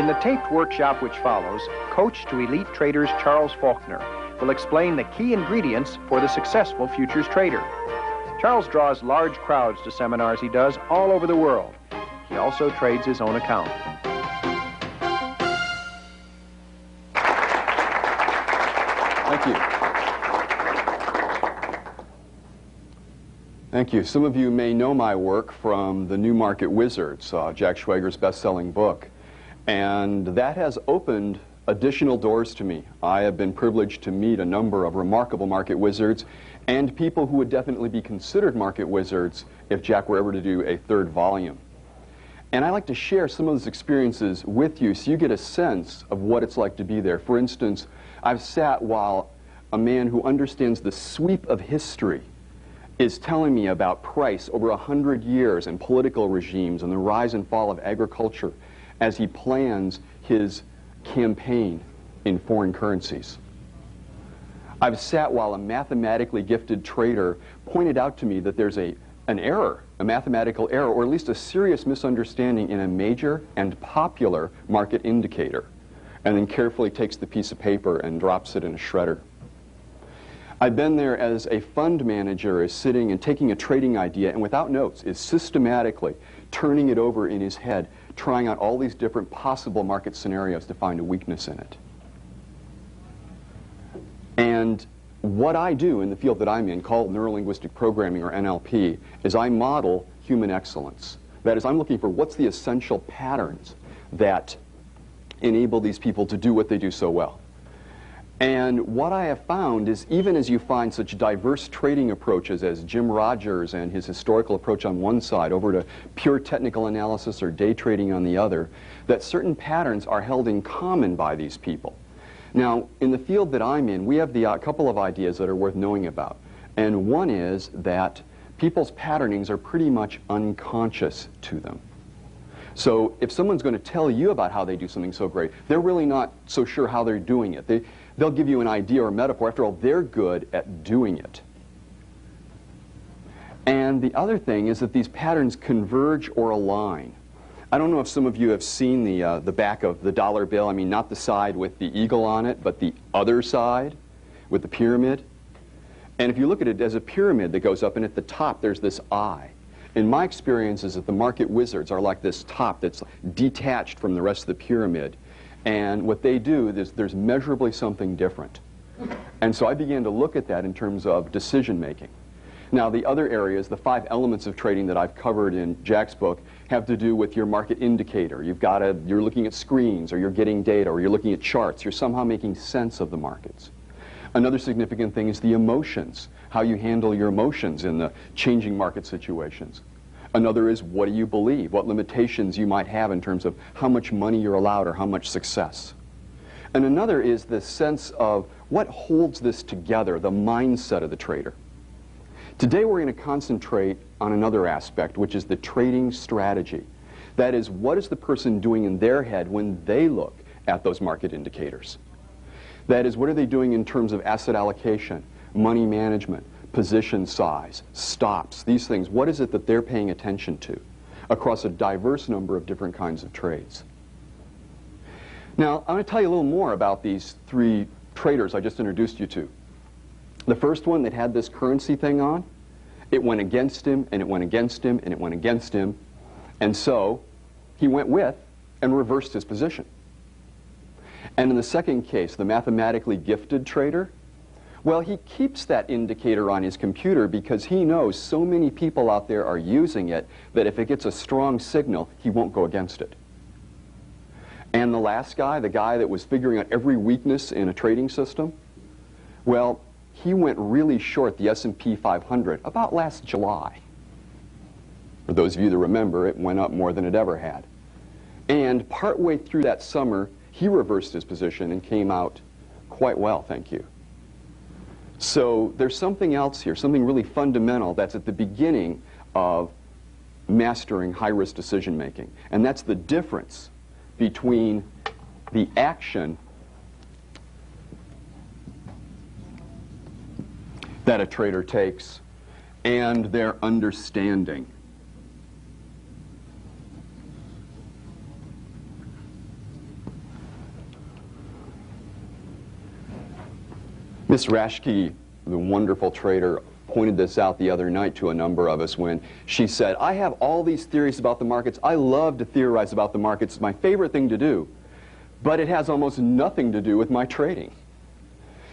In the taped workshop which follows, coach to elite traders Charles Faulkner will explain the key ingredients for the successful futures trader. Charles draws large crowds to seminars he does all over the world. He also trades his own account. Thank you. Thank you. Some of you may know my work from The New Market Wizards, Jack Schwager's best-selling book. And that has opened additional doors to me. I have been privileged to meet a number of remarkable market wizards and people who would definitely be considered market wizards if Jack were ever to do a third volume. And I like to share some of those experiences with you so you get a sense of what it's like to be there. For instance, I've sat while a man who understands the sweep of history is telling me about price over 100 years and political regimes and the rise and fall of agriculture as he plans his campaign in foreign currencies. I've sat while a mathematically gifted trader pointed out to me that there's an error, a mathematical error, or at least a serious misunderstanding in a major and popular market indicator, and then carefully takes the piece of paper and drops it in a shredder. I've been there as a fund manager is sitting and taking a trading idea and without notes is systematically turning it over in his head, trying out all these different possible market scenarios to find a weakness in it. And what I do in the field that I'm in, called neurolinguistic programming or NLP, is I model human excellence. That is, I'm looking for what's the essential patterns that enable these people to do what they do so well. And what I have found is even as you find such diverse trading approaches as Jim Rogers and his historical approach on one side over to pure technical analysis or day trading on the other, that certain patterns are held in common by these people. Now, in the field that I'm in, we have the couple of ideas that are worth knowing about. And one is that people's patternings are pretty much unconscious to them. So if someone's going to tell you about how they do something so great, they're really not so sure how they're doing it. They'll give you an idea or a metaphor. After all, they're good at doing it. And the other thing is that these patterns converge or align. I don't know if some of you have seen the back of the dollar bill. I mean, not the side with the eagle on it, but the other side with the pyramid. And if you look at it as a pyramid that goes up, and at the top there's this eye. In my experience is that the market wizards are like this top that's detached from the rest of the pyramid. And what they do is there's measurably something different. And so I began to look at that in terms of decision making. Now the other areas, the 5 elements of trading that I've covered in Jack's book, have to do with your market indicator. You're looking at screens, or you're getting data, or you're looking at charts. You're somehow making sense of the markets. Another significant thing is the emotions, how you handle your emotions in the changing market situations. Another is what do you believe, what limitations you might have in terms of how much money you're allowed or how much success. And another is the sense of what holds this together, the mindset of the trader. Today we're going to concentrate on another aspect, which is the trading strategy. That is, what is the person doing in their head when they look at those market indicators? That is, what are they doing in terms of asset allocation, money management, position size, stops, these things. What is it that they're paying attention to across a diverse number of different kinds of trades? Now, I'm going to tell you a little more about these 3 traders I just introduced you to. The first one that had this currency thing on, it went against him, and it went against him, and it went against him. And so he went with and reversed his position. And in the second case, the mathematically gifted trader, well, he keeps that indicator on his computer because he knows so many people out there are using it that if it gets a strong signal, he won't go against it. And the last guy, the guy that was figuring out every weakness in a trading system, well, he went really short the S&P 500 about last July. For those of you that remember, it went up more than it ever had. And partway through that summer, he reversed his position and came out quite well, thank you. So there's something else here, something really fundamental that's at the beginning of mastering high-risk decision-making. And that's the difference between the action that a trader takes and their understanding. Miss Raschke, the wonderful trader, pointed this out the other night to a number of us when she said, I have all these theories about the markets. I love to theorize about the markets. It's my favorite thing to do. But it has almost nothing to do with my trading.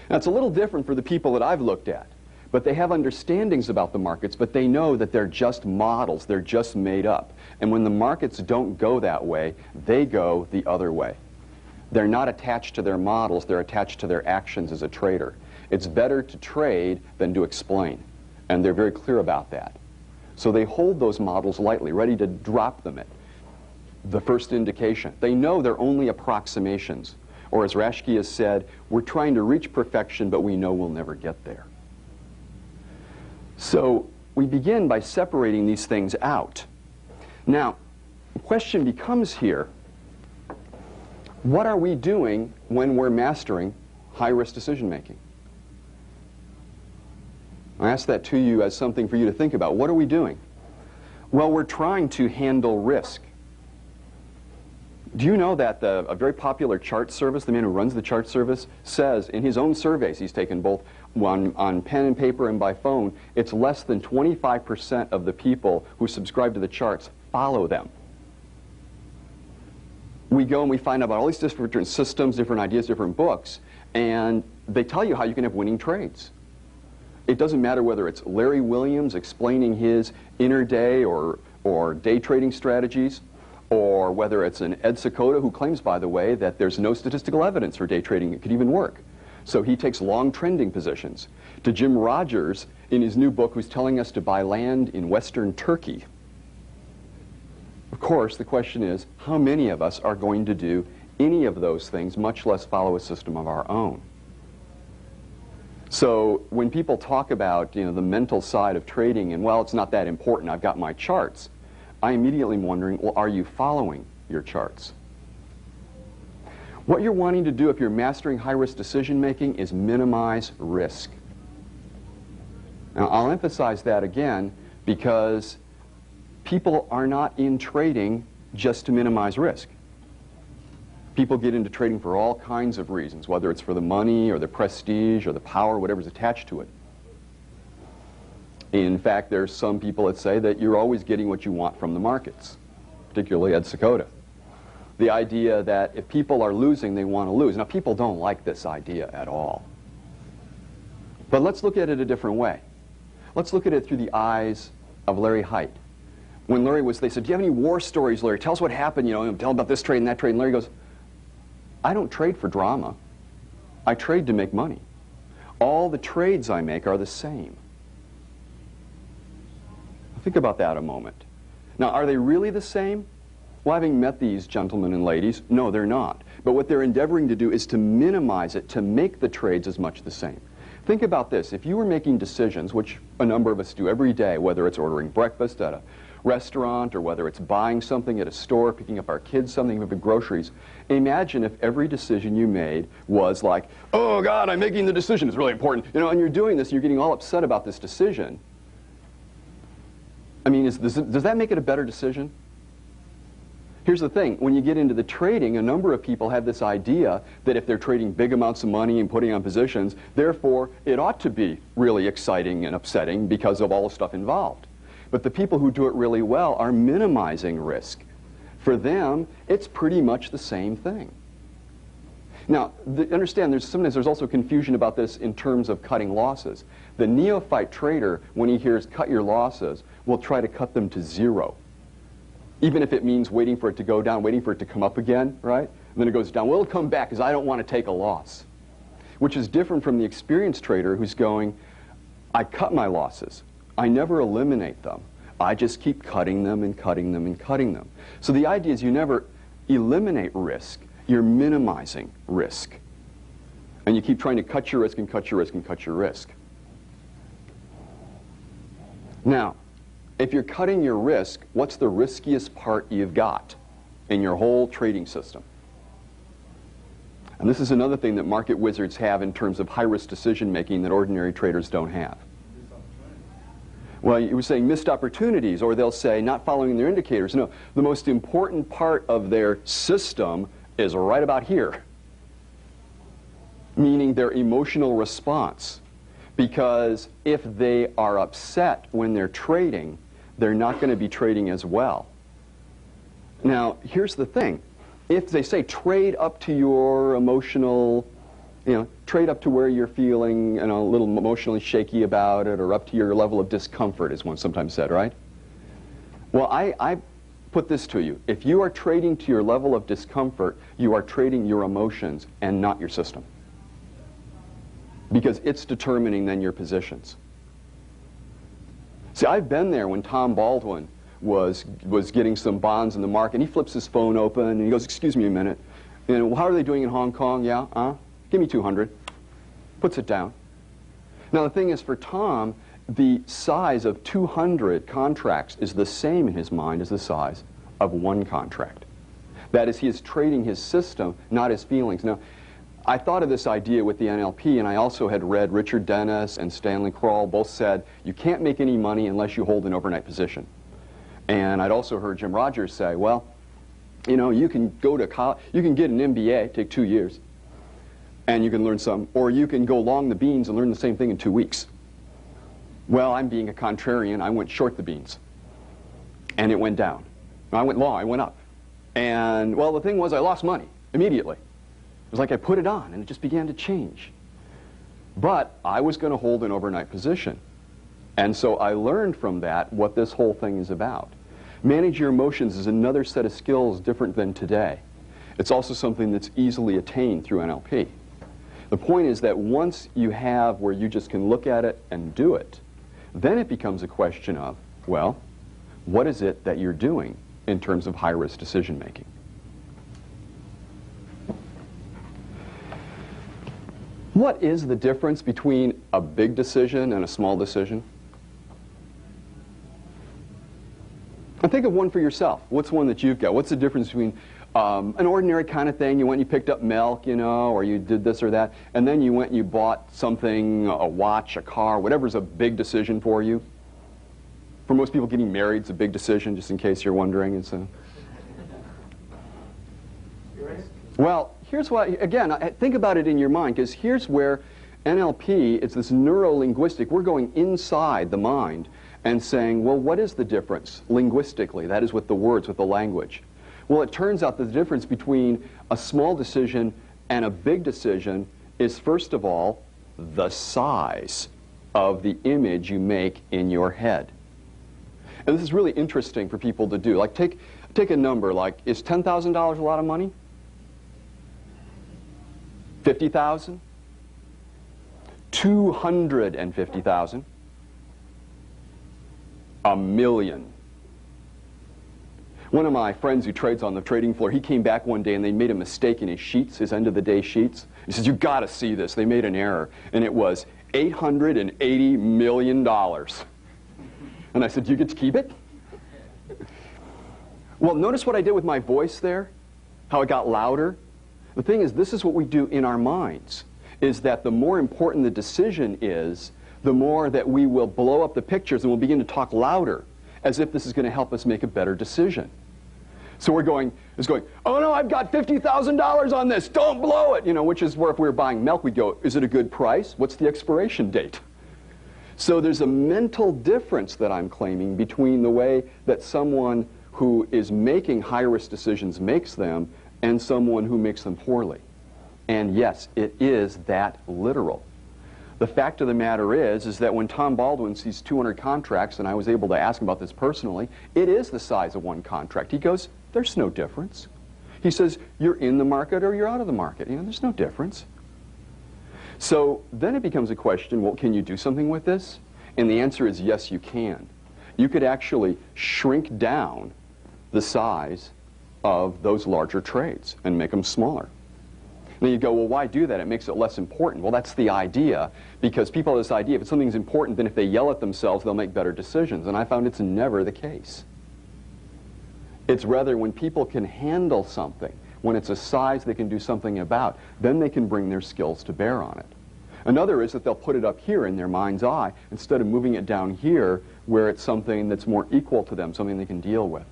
Now, it's a little different for the people that I've looked at. But they have understandings about the markets, but they know that they're just models. They're just made up. And when the markets don't go that way, they go the other way. They're not attached to their models. They're attached to their actions as a trader. It's better to trade than to explain. And they're very clear about that. So they hold those models lightly, ready to drop them at the first indication. They know they're only approximations. Or as Raschke has said, we're trying to reach perfection, but we know we'll never get there. So we begin by separating these things out. Now, the question becomes here, what are we doing when we're mastering high-risk decision-making? I ask that to you as something for you to think about. What are we doing? Well, we're trying to handle risk. Do you know that a very popular chart service, the man who runs the chart service, says in his own surveys he's taken both on pen and paper and by phone, it's less than 25% of the people who subscribe to the charts follow them. We go and we find out about all these different systems, different ideas, different books, and they tell you how you can have winning trades. It doesn't matter whether it's Larry Williams explaining his intraday or day trading strategies, or whether it's an Ed Seykota who claims, by the way, that there's no statistical evidence for day trading it could even work. So he takes long trending positions. To Jim Rogers, in his new book, who's telling us to buy land in western Turkey. Of course, the question is, how many of us are going to do any of those things, much less follow a system of our own? So when people talk about, the mental side of trading and, well, it's not that important, I've got my charts, I immediately am wondering, well, are you following your charts? What you're wanting to do if you're mastering high-risk decision-making is minimize risk. Now, I'll emphasize that again because people are not in trading just to minimize risk. People get into trading for all kinds of reasons, whether it's for the money or the prestige or the power, whatever's attached to it. In fact, there's some people that say that you're always getting what you want from the markets, particularly Ed Seykota. The idea that if people are losing, they want to lose. Now, people don't like this idea at all. But let's look at it a different way. Let's look at it through the eyes of Larry Hite. When Larry they said, do you have any war stories, Larry? Tell us what happened, tell about this trade and that trade. And Larry goes, I don't trade for drama. I trade to make money. All the trades I make are the same. Think about that a moment. Now, are they really the same? Well, having met these gentlemen and ladies, no, they're not. But what they're endeavoring to do is to minimize it, to make the trades as much the same. Think about this. If you were making decisions, which a number of us do every day, whether it's ordering breakfast at a restaurant or whether it's buying something at a store, picking up our kids something with the groceries, imagine if every decision you made was like, oh, God, I'm making the decision. It's really important. And you're doing this, and you're getting all upset about this decision. I mean, does that make it a better decision? Here's the thing. When you get into the trading, a number of people have this idea that if they're trading big amounts of money and putting on positions, therefore, it ought to be really exciting and upsetting because of all the stuff involved. But the people who do it really well are minimizing risk. For them, it's pretty much the same thing. Now, understand, sometimes there's also confusion about this in terms of cutting losses. The neophyte trader, when he hears cut your losses, will try to cut them to zero. Even if it means waiting for it to go down, waiting for it to come up again, right? And then it goes down. Well, it'll come back because I don't want to take a loss. Which is different from the experienced trader who's going, I cut my losses. I never eliminate them. I just keep cutting them and cutting them and cutting them. So the idea is you never eliminate risk. You're minimizing risk. And you keep trying to cut your risk and cut your risk and cut your risk. Now, if you're cutting your risk, what's the riskiest part you've got in your whole trading system? And this is another thing that market wizards have in terms of high-risk decision-making that ordinary traders don't have. Well, you were saying missed opportunities, or they'll say not following their indicators. No, the most important part of their system is right about here. meaning their emotional response. Because if they are upset when they're trading, they're not going to be trading as well. Now, here's the thing. If they say trade up to your emotional, trade up to where you're feeling a little emotionally shaky about it, or up to your level of discomfort, as one sometimes said, right? Well, I put this to you. If you are trading to your level of discomfort, you are trading your emotions and not your system. Because it's determining then your positions. See, I've been there when Tom Baldwin was getting some bonds in the market, and he flips his phone open, and he goes, "Excuse me a minute. How are they doing in Hong Kong? Yeah? Give me 200. Puts it down. Now, the thing is, for Tom, the size of 200 contracts is the same in his mind as the size of one contract. That is, he is trading his system, not his feelings. Now, I thought of this idea with the NLP, and I also had read Richard Dennis and Stanley Kroll both said, you can't make any money unless you hold an overnight position. And I'd also heard Jim Rogers say, well, you can go to college, you can get an MBA, take 2 years, and you can learn some, or you can go long the beans and learn the same thing in 2 weeks. Well, I'm being a contrarian. I went short the beans, and it went down. I went long, I went up. And, well, the thing was I lost money immediately. It was like I put it on, and it just began to change. But I was going to hold an overnight position. And so I learned from that what this whole thing is about. Manage your emotions is another set of skills different than today. It's also something that's easily attained through NLP. The point is that once you have where you just can look at it and do it, then it becomes a question of, well, what is it that you're doing in terms of high-risk decision-making? What is the difference between a big decision and a small decision? And think of one for yourself. What's one that you've got? What's the difference between an ordinary kind of thing? You went and you picked up milk, or you did this or that, and then you went and you bought something, a watch, a car, whatever's a big decision for you. For most people, getting married is a big decision, just in case you're wondering. It's a... Well, here's what, again, think about it in your mind, because here's where NLP, it's this neuro-linguistic, we're going inside the mind and saying, well, what is the difference linguistically? That is with the words, with the language. Well, it turns out that the difference between a small decision and a big decision is, first of all, the size of the image you make in your head. And this is really interesting for people to do. Like, take a number, like, is $10,000 a lot of money? 50,000? 250,000? $1 million. One of my friends who trades on the trading floor, he came back one day and they made a mistake in his sheets, his end of the day sheets. He says, you got to see this. They made an error. And it was $880 million. And I said, do you get to keep it? Well, notice what I did with my voice there, how it got louder. The thing is, this is what we do in our minds, is that the more important the decision is, the more that we will blow up the pictures and we'll begin to talk louder, as if this is going to help us make a better decision. So we're going, oh no, I've got $50,000 on this, don't blow it, which is where if we were buying milk, we'd go, is it a good price? What's the expiration date? So there's a mental difference that I'm claiming between the way that someone who is making high-risk decisions makes them and someone who makes them poorly. And yes, it is that literal. The fact of the matter is that when Tom Baldwin sees 200 contracts, and I was able to ask him about this personally, it is the size of one contract. He goes, there's no difference. He says, you're in the market or you're out of the market. There's no difference. So then it becomes a question, well, can you do something with this? And the answer is yes, you can. You could actually shrink down the size of those larger trades and make them smaller. Then you go, well, why do that? It makes it less important. Well, that's the idea, because people have this idea, if something's important, then if they yell at themselves, they'll make better decisions. And I found it's never the case. It's rather when people can handle something, when it's a size they can do something about, then they can bring their skills to bear on it. Another is that they'll put it up here in their mind's eye instead of moving it down here where it's something that's more equal to them, something they can deal with.